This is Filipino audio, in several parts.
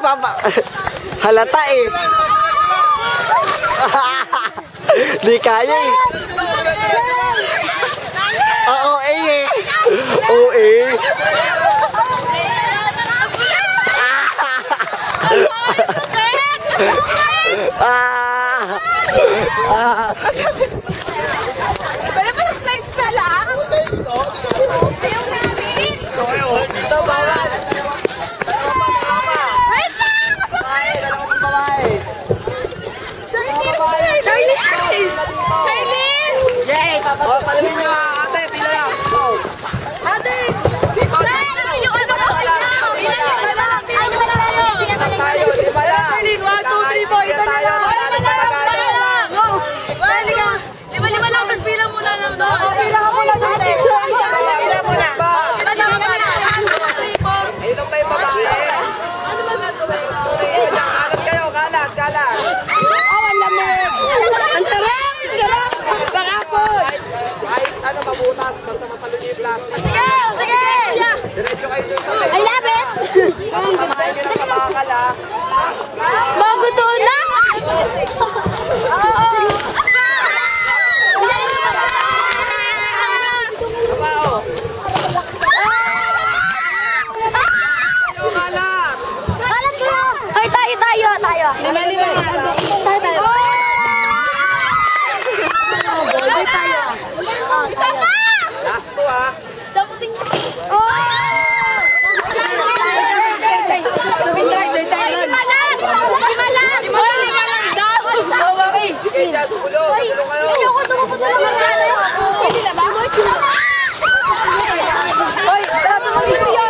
papa. Halata eh. Di kaya eh. Oo eh. Oo eh. Pwede ba slides na lang? Ayaw namin! Dito bawal! Wait lang! Charlene! Charlene! Yay! Paluin nyo ate! Pila lang! Ate! Yung ano ka kanya! Charlene, 1, 2, 3, 4! Isa na lang! Lima lang, tapos bilang muna lang doon. Bilang ako lang doon. Bilang muna. Ayun pa yung babae. Ano ba gagawin? Kalat kayo, kalat, kalat. Ang lamig! Ang tarap! Parapon! Kahit ano mabutas, basta matalon yung plastic. Sige! Sige! Diretso kayo dun sa left. I love it! Kamahin nyo ng kabakal ha. Bago doon na! Hoy, tayo! Lima. Tayo. Isa pa! Last two ha. Kaya sumulong kayo. Pwede na ba? Hoy, dato mag-iiya!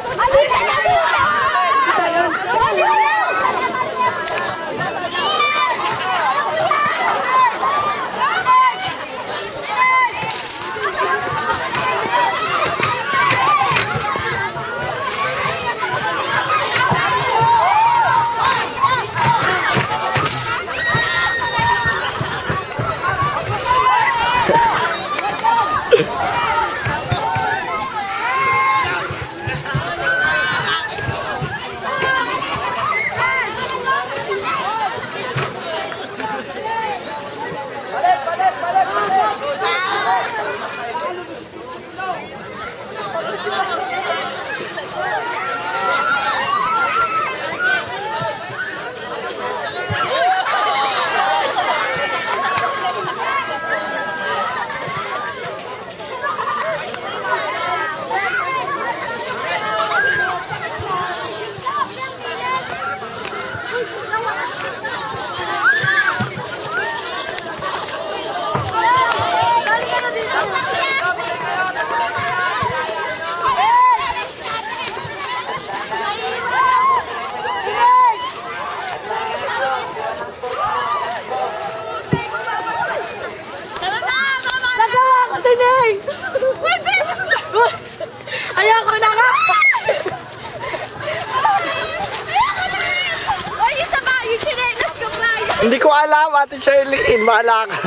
Ayoko na nga! Oy, isa ba? Yung chinelas ko, Brian! Hindi ko alam, Ate Charlene. Bahala ka.